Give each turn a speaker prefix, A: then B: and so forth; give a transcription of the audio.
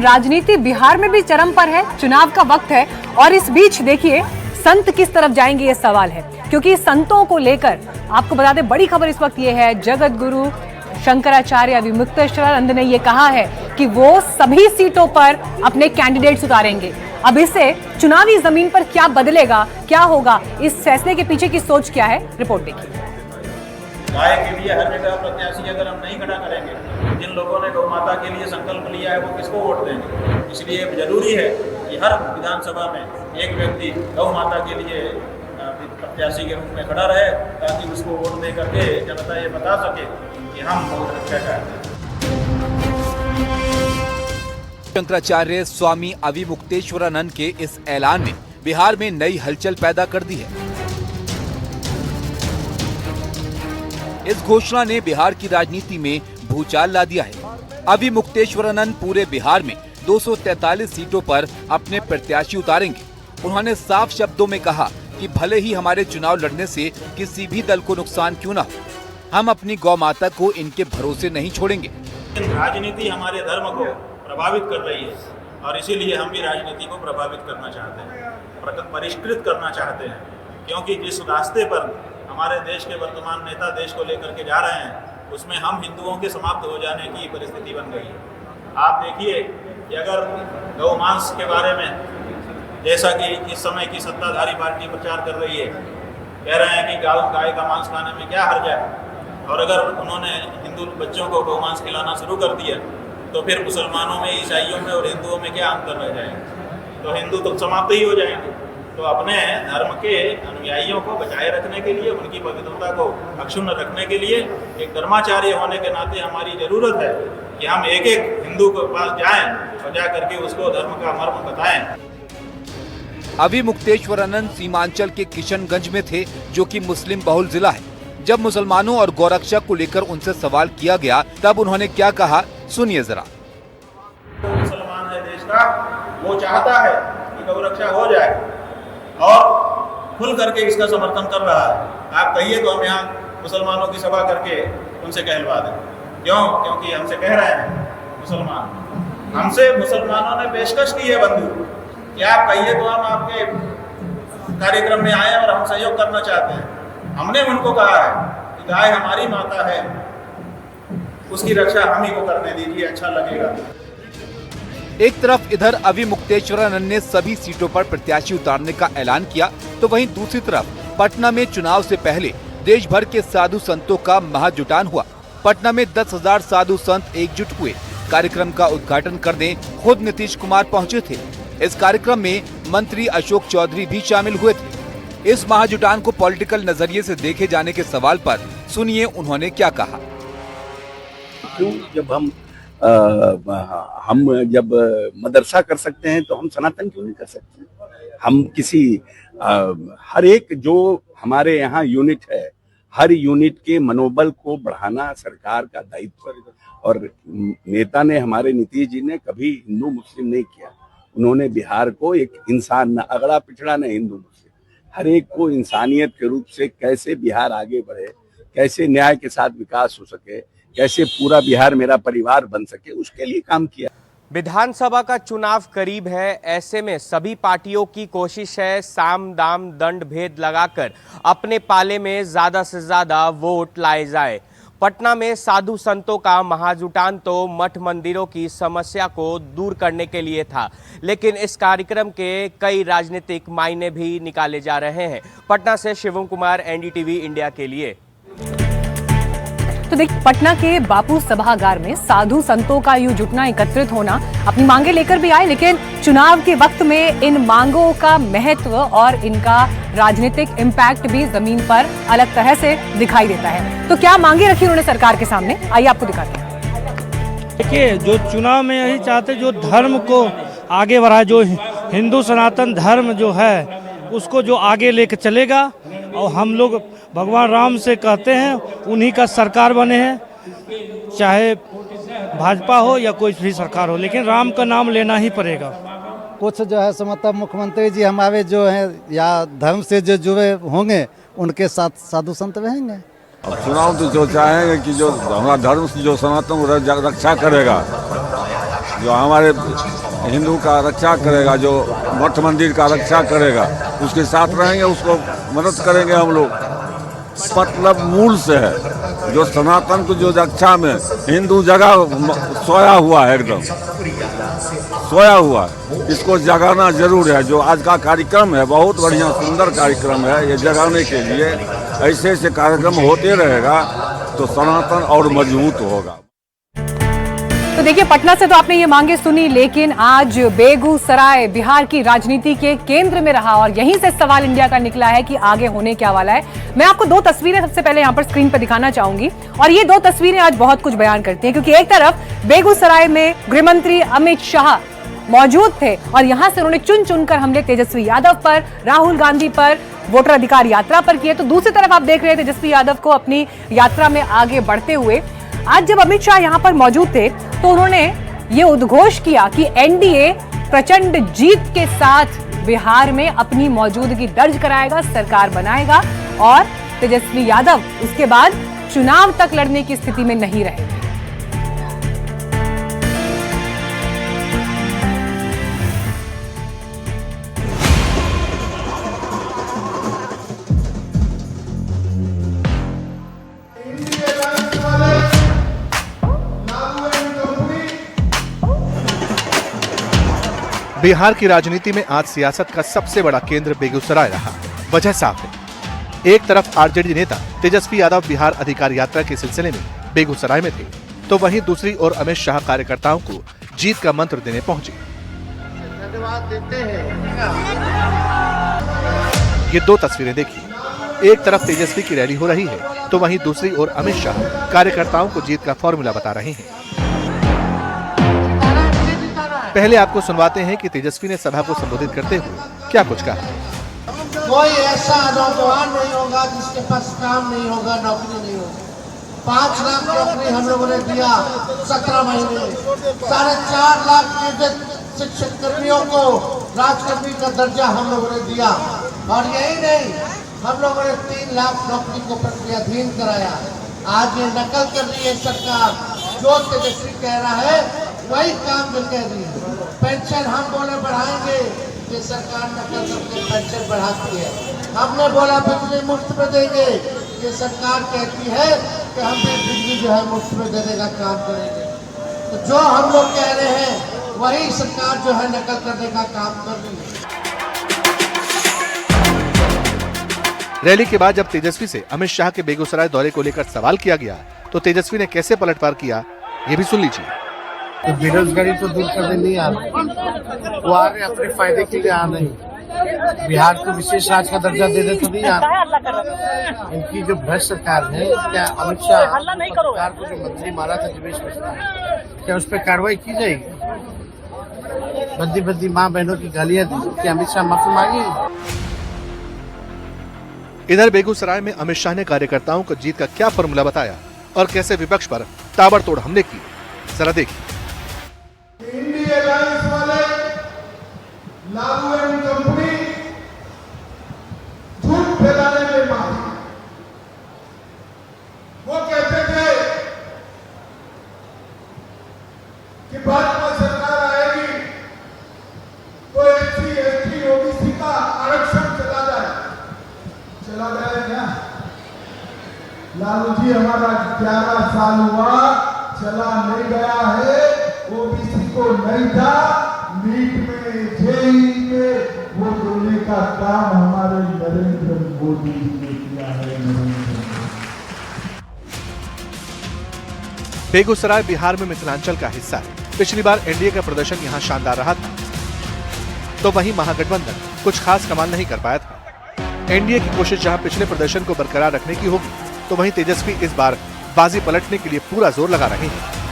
A: राजनीति बिहार में भी चरम पर है, चुनाव का वक्त है और इस बीच देखिए संत किस तरफ जाएंगे ये सवाल है, क्योंकि संतों को लेकर आपको बता दें बड़ी खबर इस वक्त ये है। जगत गुरु शंकराचार्य अविमुक्तेश्वरानंद ने ये कहा है कि वो सभी सीटों पर अपने कैंडिडेट्स उतारेंगे। अब इससे चुनावी जमीन पर क्या बदलेगा, क्या होगा, इस फैसले के पीछे की सोच क्या है, रिपोर्ट देखिए।
B: गाय के लिए हर जगह प्रत्याशी अगर हम नहीं खड़ा करेंगे, जिन लोगों ने गौ माता के लिए संकल्प लिया है वो किसको वोट देंगे। इसलिए जरूरी है कि हर विधानसभा में एक व्यक्ति गौ माता के लिए प्रत्याशी के रूप में खड़ा रहे, ताकि उसको वोट दे करके जनता ये बता सके कि हम गौ रक्षा करते हैं।
C: शंकराचार्य स्वामी अविमुक्तेश्वरानंद के इस ऐलान ने बिहार में नई हलचल पैदा कर दी है। इस घोषणा ने बिहार की राजनीति में भूचाल ला दिया है। अविमुक्तेश्वरानंद पूरे बिहार में 243 सीटों पर अपने प्रत्याशी उतारेंगे। उन्होंने साफ शब्दों में कहा कि भले ही हमारे चुनाव लड़ने से किसी भी दल को नुकसान क्यों न हो, हम अपनी गौ माता को इनके भरोसे नहीं छोड़ेंगे।
B: राजनीति हमारे धर्म को प्रभावित कर रही है और इसीलिए हम भी राजनीति को प्रभावित करना चाहते हैं, परिष्कृत करना चाहते हैं, क्योंकि जिस रास्ते पर हमारे देश के वर्तमान नेता देश को लेकर के जा रहे हैं उसमें हम हिंदुओं के समाप्त हो जाने की परिस्थिति बन गई है। आप देखिए कि अगर गौ मांस के बारे में जैसा कि इस समय की सत्ताधारी पार्टी प्रचार कर रही है, कह रहे हैं कि गाय का मांस खाने में क्या हर्ज है, और अगर उन्होंने हिंदू बच्चों को गौ मांस खिलाना शुरू कर दिया तो फिर मुसलमानों में, ईसाइयों में और हिंदुओं में क्या अंतर रह जाएगा। तो हिंदू तो समाप्त ही हो जाएंगे। तो अपने धर्म के अनुयायियों को बचाए रखने के लिए, उनकी पवित्रता को अक्षुण्ण रखने के लिए एक धर्माचार्य होने के नाते हमारी जरूरत है कि हम एक एक हिंदू के पास जाएं और जा करके उसको धर्म का मर्म बताएं।
C: अविमुक्तेश्वरानंद सीमांचल के किशनगंज में थे, जो कि मुस्लिम बहुल जिला है। जब मुसलमानों और गौरक्षा को लेकर उनसे सवाल किया गया तब उन्होंने क्या कहा, सुनिए जरा।
B: मुसलमान है देश का, वो चाहता है कि गौरक्षा हो जाए और खुल करके इसका समर्थन कर रहा है। आप कहिए तो हम यहाँ मुसलमानों की सभा करके उनसे कहलवा दें। क्यों? क्योंकि हमसे कह रहे हैं मुसलमान, हमसे मुसलमानों ने पेशकश की है बंधु कि आप कहिए तो हम आपके कार्यक्रम में आए और हम सहयोग करना चाहते हैं। हमने उनको कहा है कि गाय हमारी माता है, उसकी रक्षा हम ही को करने दीजिए, अच्छा लगेगा।
C: एक तरफ इधर अविमुक्तेश्वरानंद ने सभी सीटों पर प्रत्याशी उतारने का ऐलान किया, तो वहीं दूसरी तरफ पटना में चुनाव से पहले देश भर के साधु संतों का महाजुटान हुआ। पटना में 10,000 साधु संत एकजुट हुए। कार्यक्रम का उद्घाटन करने खुद नीतीश कुमार पहुंचे थे। इस कार्यक्रम में मंत्री अशोक चौधरी भी शामिल हुए थे। इस महाजुटान को पॉलिटिकल नजरिए से देखे जाने के सवाल पर सुनिए उन्होंने क्या कहा।
D: क्यों जब हम जब मदरसा कर सकते हैं तो हम सनातन क्यों नहीं कर सकते? हम किसी हर एक जो हमारे यहाँ यूनिट है, हर यूनिट के मनोबल को बढ़ाना सरकार का दायित्व है। और नेता ने, हमारे नीतीश जी ने कभी हिंदू मुस्लिम नहीं किया। उन्होंने बिहार को एक इंसान, न अगड़ा पिछड़ा न हिंदू मुस्लिम, हर एक को इंसानियत के रूप से कैसे बिहार आगे बढ़े, कैसे न्याय के साथ विकास हो सके, कैसे पूरा बिहार मेरा परिवार बन सके, उसके लिए काम किया।
E: विधानसभा का चुनाव करीब है, ऐसे में सभी पार्टियों की कोशिश है साम दाम दंड भेद लगाकर अपने पाले में ज्यादा से ज्यादा वोट लाए जाए। पटना में साधु संतों का महाजुटान तो मठ मंदिरों की समस्या को दूर करने के लिए था, लेकिन इस कार्यक्रम के कई राजनीतिक मायने भी निकाले जा रहे हैं। पटना से शिवम कुमार, एनडीटीवी इंडिया के लिए।
A: तो देखिए, पटना के बापू सभागार में साधु संतों का यूं जुटना, एकत्रित होना, अपनी मांगे लेकर भी आए, लेकिन चुनाव के वक्त में इन मांगों का महत्व और इनका राजनीतिक इम्पैक्ट भी जमीन पर अलग तरह से दिखाई देता है। तो क्या मांगे रखी उन्होंने सरकार के सामने, आइए आपको दिखाते हैं।
F: देखिए, जो चुनाव में यही चाहते, जो धर्म को आगे बढ़ाए, जो हिंदू सनातन धर्म जो है उसको जो आगे लेके चलेगा, और हम लोग भगवान राम से कहते हैं उन्हीं का सरकार बने हैं, चाहे भाजपा हो या कोई भी सरकार हो, लेकिन राम का नाम लेना ही पड़ेगा।
G: कुछ जो है सो मतलब मुख्यमंत्री जी हमारे जो हैं या धर्म से जो जुड़े होंगे उनके साथ साधु संत रहेंगे।
H: अब चुनाव तो जो चाहेंगे कि जो हमारा धर्म जो सनातन रक्षा करेगा, जो हमारे हिंदू का रक्षा करेगा, जो मठ मंदिर का रक्षा करेगा, उसके साथ रहेंगे, उसको मदद करेंगे हम लोग। मतलब मूल से है, जो सनातन को जो रक्षा में हिंदू जगह सोया हुआ है, एकदम सोया हुआ है, इसको जगाना जरूर है। जो आज का कार्यक्रम है बहुत बढ़िया सुंदर कार्यक्रम है, ये जगाने के लिए ऐसे ऐसे कार्यक्रम होते रहेगा तो सनातन और मजबूत होगा।
A: तो देखिए, पटना से तो आपने ये मांगे सुनी, लेकिन आज बेगूसराय बिहार की राजनीति के केंद्र में रहा और यहीं से सवाल इंडिया का निकला है कि आगे होने क्या वाला है। मैं आपको दो तस्वीरें सबसे पहले यहाँ पर स्क्रीन पर दिखाना चाहूंगी और ये दो तस्वीरें आज बहुत कुछ बयान करती हैं, क्योंकि एक तरफ बेगूसराय में गृहमंत्री अमित शाह मौजूद थे और यहां से उन्होंने चुन चुनकर हमले तेजस्वी यादव पर, राहुल गांधी पर, वोटर अधिकार यात्रा पर किए। तो दूसरी तरफ आप देख रहे थे तेजस्वी यादव को अपनी यात्रा में आगे बढ़ते हुए। आज जब अमित शाह यहां पर मौजूद थे तो उन्होंने ये उद्घोष किया कि एनडीए प्रचंड जीत के साथ बिहार में अपनी मौजूदगी दर्ज कराएगा, सरकार बनाएगा और तेजस्वी यादव उसके बाद चुनाव तक लड़ने की स्थिति में नहीं रहेंगे।
I: बिहार की राजनीति में आज सियासत का सबसे बड़ा केंद्र बेगूसराय रहा। वजह साफ है, एक तरफ आरजेडी नेता तेजस्वी यादव बिहार अधिकार यात्रा के सिलसिले में बेगूसराय में थे, तो वहीं दूसरी ओर अमित शाह कार्यकर्ताओं को जीत का मंत्र देने पहुंचे। ये दो तस्वीरें देखिए, एक तरफ तेजस्वी की रैली हो रही है तो वहीं दूसरी ओर अमित शाह कार्यकर्ताओं को जीत का फॉर्मूला बता रहे हैं। पहले आपको सुनवाते हैं कि तेजस्वी ने सभा को संबोधित करते हुए क्या कुछ कहा।
J: कोई ऐसा नौजवान नहीं होगा जिसके पास काम नहीं होगा, नौकरी नहीं होगी। 5 लाख नौकरी हम लोगों ने दिया 17 महीने में। 4.5 लाख शिक्षक कर्मियों को राजकर्मी का दर्जा हम लोगों ने दिया और यही नहीं, हम लोगों ने 3 लाख नौकरी को प्रक्रियाधीन कराया। आज ये नकल कर रही है सरकार, जो तेजस्वी कह रहा है वही काम जो कह रही है। पेंशन हम बोले बढ़ाएंगे, ये सरकार नकल करके पेंशन बढ़ाती है। हमने बोला बिजली मुफ्त में देंगे, ये सरकार कहती है कि हम भी बिजली जो है मुफ्त में देने का काम करेंगे। तो जो हम लोग कह रहे हैं वही सरकार जो है नकल करने का काम कर रही है।
I: रैली के बाद जब तेजस्वी से अमित शाह के बेगूसराय दौरे को लेकर सवाल किया गया तो तेजस्वी ने कैसे पलटवार किया, ये भी सुन लीजिए।
J: तो बेरोजगारी तो दूर करने नहीं आ रहे, वो आ रहे अपने फायदे के लिए आ नहीं। बिहार को विशेष राज्य का दर्जा देने तो नहीं आ रहे। इनकी जो भ्रष्ट सरकार है, क्या अमित शाह सरकार को जो मंत्री मारा था दिवेश मिश्रा, क्या उस पर कार्रवाई की जाएगी? बद्दी बद्दी माँ बहनों की गालियां दी, क्या अमित शाह माफी मांगी?
I: इधर बेगूसराय में अमित शाह ने कार्यकर्ताओं को जीत का क्या फॉर्मूला बताया और कैसे विपक्ष पर ताबड़तोड़ हमले किए, जरा देखिए।
J: इंडिया अलायंस वाले लागू एंड कंपनी झूठ फैलाने में माहिर। वो कहते थे कि भाजपा सरकार आएगी तो एससी एसटी ओबीसी का आरक्षण चला जाए क्या? लालू जी, हमारा 11 साल हुआ, चला नहीं गया है। ओबीसी को नहीं था, नीट में जेईई में वो देने का काम हमारे नरेंद्र मोदी जी ने किया है।
I: बेगूसराय बिहार में मिथिलांचल का हिस्सा है। पिछली बार एनडीए का प्रदर्शन यहाँ शानदार रहा था, तो वहीं महागठबंधन कुछ खास कमाल नहीं कर पाया था। एनडीए की कोशिश जहां पिछले प्रदर्शन को बरकरार रखने की होगी, तो वहीं तेजस्वी इस बार बाजी पलटने के लिए पूरा जोर लगा रहे हैं।